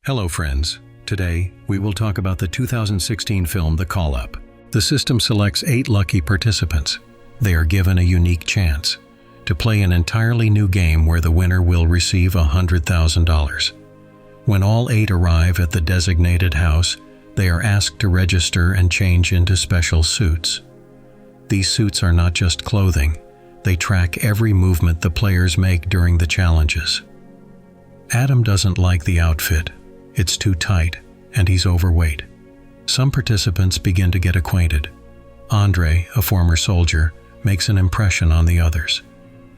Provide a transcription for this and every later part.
Hello friends, today we will talk about the 2016 film The Call-Up. The system selects 8 lucky participants. They are given a unique chance to play an entirely new game where the winner will receive $100,000. When all 8 arrive at the designated house, they are asked to register and change into special suits. These suits are not just clothing, they track every movement the players make during the challenges. Adam doesn't like the outfit. It's too tight, and he's overweight. Some participants begin to get acquainted. Andre, a former soldier, makes an impression on the others.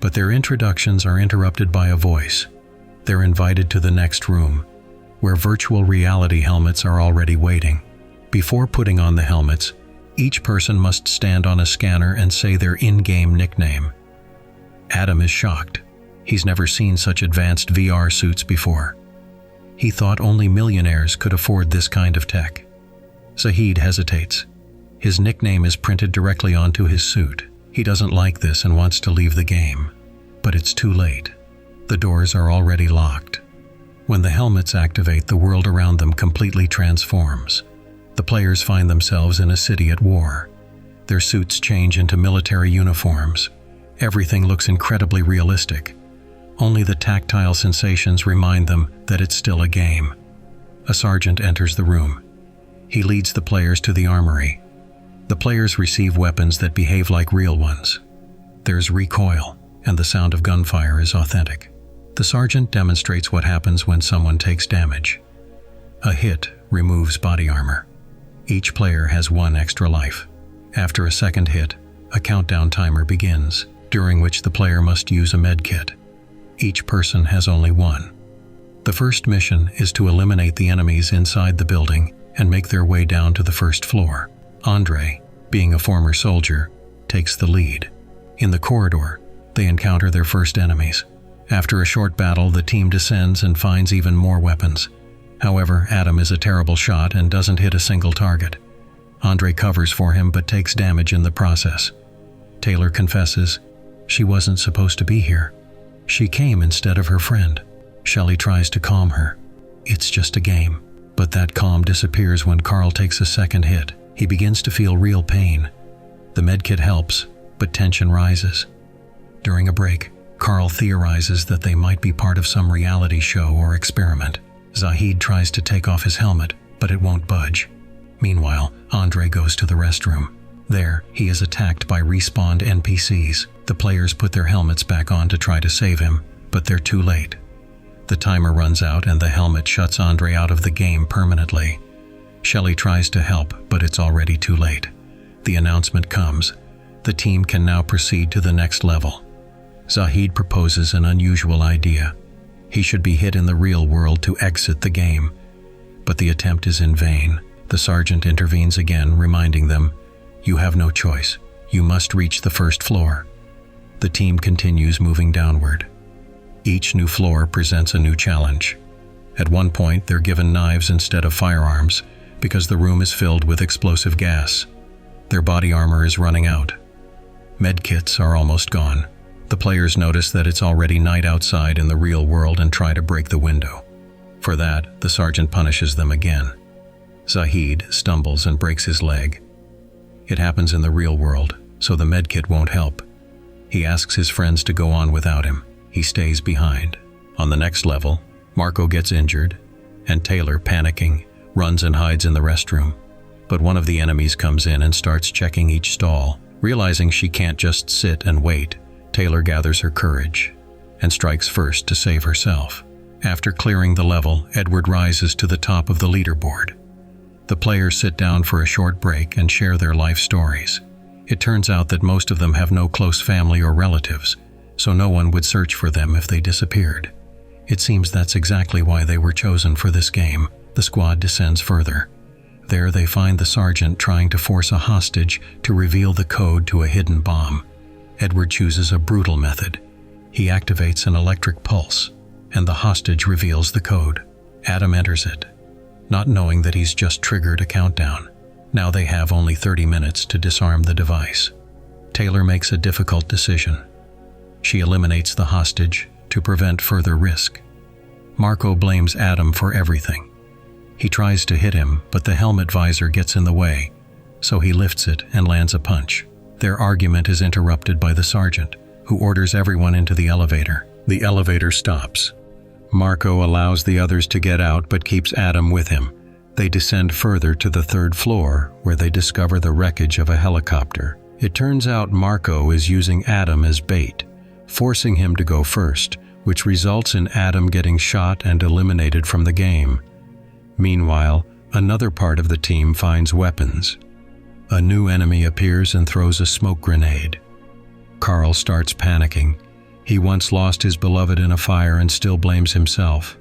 But their introductions are interrupted by a voice. They're invited to the next room, where virtual reality helmets are already waiting. Before putting on the helmets, each person must stand on a scanner and say their in-game nickname. Adam is shocked. He's never seen such advanced VR suits before. He thought only millionaires could afford this kind of tech. Zahid hesitates. His nickname is printed directly onto his suit. He doesn't like this and wants to leave the game. But it's too late. The doors are already locked. When the helmets activate, the world around them completely transforms. The players find themselves in a city at war. Their suits change into military uniforms. Everything looks incredibly realistic. Only the tactile sensations remind them that it's still a game. A sergeant enters the room. He leads the players to the armory. The players receive weapons that behave like real ones. There's recoil, and the sound of gunfire is authentic. The sergeant demonstrates what happens when someone takes damage. A hit removes body armor. Each player has 1 extra life. After a second hit, a countdown timer begins, during which the player must use a medkit. Each person has only 1. The first mission is to eliminate the enemies inside the building and make their way down to the first floor. Andre, being a former soldier, takes the lead. In the corridor, they encounter their first enemies. After a short battle, the team descends and finds even more weapons. However, Adam is a terrible shot and doesn't hit a single target. Andre covers for him but takes damage in the process. Taylor confesses she wasn't supposed to be here. She came instead of her friend. Shelley tries to calm her. It's just a game. But that calm disappears when Carl takes a second hit. He begins to feel real pain. The medkit helps, but tension rises. During a break, Carl theorizes that they might be part of some reality show or experiment. Zahid tries to take off his helmet, but it won't budge. Meanwhile, Andre goes to the restroom. There, he is attacked by respawned NPCs. The players put their helmets back on to try to save him, but they're too late. The timer runs out and the helmet shuts Andre out of the game permanently. Shelley tries to help, but it's already too late. The announcement comes. The team can now proceed to the next level. Zahid proposes an unusual idea. He should be hit in the real world to exit the game. But the attempt is in vain. The sergeant intervenes again, reminding them, "You have no choice. You must reach the first floor." The team continues moving downward. Each new floor presents a new challenge. At one point, they're given knives instead of firearms because the room is filled with explosive gas. Their body armor is running out. Medkits are almost gone. The players notice that it's already night outside in the real world and try to break the window. For that, the sergeant punishes them again. Zahid stumbles and breaks his leg. It happens in the real world, so the medkit won't help. He asks his friends to go on without him. He stays behind. On the next level, Marco gets injured, and Taylor, panicking, runs and hides in the restroom. But one of the enemies comes in and starts checking each stall. Realizing she can't just sit and wait, Taylor gathers her courage and strikes first to save herself. After clearing the level, Edward rises to the top of the leaderboard. The players sit down for a short break and share their life stories. It turns out that most of them have no close family or relatives, so no one would search for them if they disappeared. It seems that's exactly why they were chosen for this game. The squad descends further. There they find the sergeant trying to force a hostage to reveal the code to a hidden bomb. Edward chooses a brutal method. He activates an electric pulse, and the hostage reveals the code. Adam enters it, not knowing that he's just triggered a countdown. Now they have only 30 minutes to disarm the device. Taylor makes a difficult decision. She eliminates the hostage to prevent further risk. Marco blames Adam for everything. He tries to hit him, but the helmet visor gets in the way, so he lifts it and lands a punch. Their argument is interrupted by the sergeant, who orders everyone into the elevator. The elevator stops. Marco allows the others to get out but keeps Adam with him. They descend further to the 3rd floor, where they discover the wreckage of a helicopter. It turns out Marco is using Adam as bait, forcing him to go first, which results in Adam getting shot and eliminated from the game. Meanwhile, another part of the team finds weapons. A new enemy appears and throws a smoke grenade. Carl starts panicking. He once lost his beloved in a fire and still blames himself.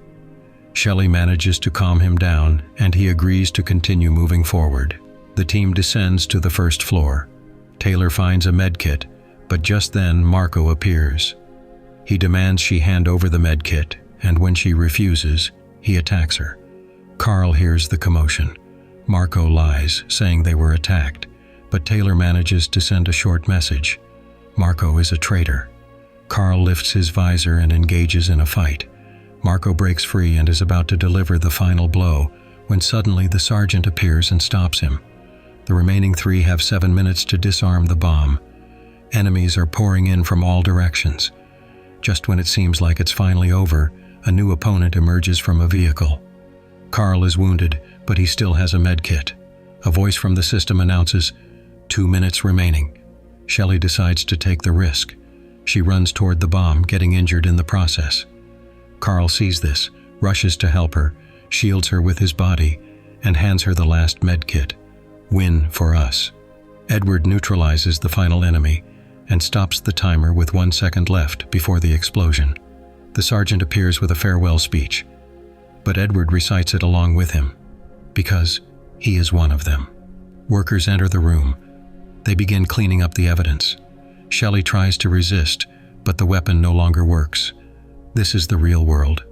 Shelley manages to calm him down, and he agrees to continue moving forward. The team descends to the 1st floor. Taylor finds a medkit, but just then Marco appears. He demands she hand over the medkit, and when she refuses, he attacks her. Carl hears the commotion. Marco lies, saying they were attacked, but Taylor manages to send a short message. Marco is a traitor. Carl lifts his visor and engages in a fight. Marco breaks free and is about to deliver the final blow when suddenly the sergeant appears and stops him. The remaining 3 have 7 minutes to disarm the bomb. Enemies are pouring in from all directions. Just when it seems like it's finally over, a new opponent emerges from a vehicle. Carl is wounded, but he still has a medkit. A voice from the system announces, 2 minutes remaining. Shelley decides to take the risk. She runs toward the bomb, getting injured in the process. Carl sees this, rushes to help her, shields her with his body, and hands her the last medkit. Win for us. Edward neutralizes the final enemy and stops the timer with 1 second left before the explosion. The sergeant appears with a farewell speech, but Edward recites it along with him, because he is one of them. Workers enter the room. They begin cleaning up the evidence. Shelley tries to resist, but the weapon no longer works. This is the real world.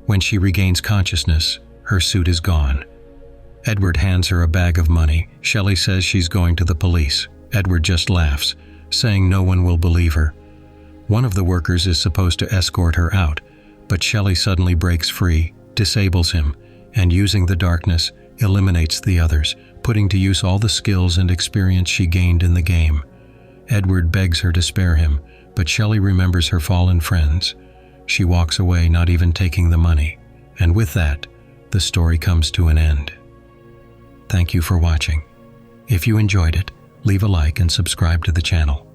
When she regains consciousness, her suit is gone. Edward hands her a bag of money. Shelley says she's going to the police. Edward just laughs, saying no one will believe her. One of the workers is supposed to escort her out, but Shelley suddenly breaks free, disables him, and using the darkness, eliminates the others, putting to use all the skills and experience she gained in the game. Edward begs her to spare him, but Shelley remembers her fallen friends. She walks away, not even taking the money. And with that, the story comes to an end. Thank you for watching. If you enjoyed it, leave a like and subscribe to the channel.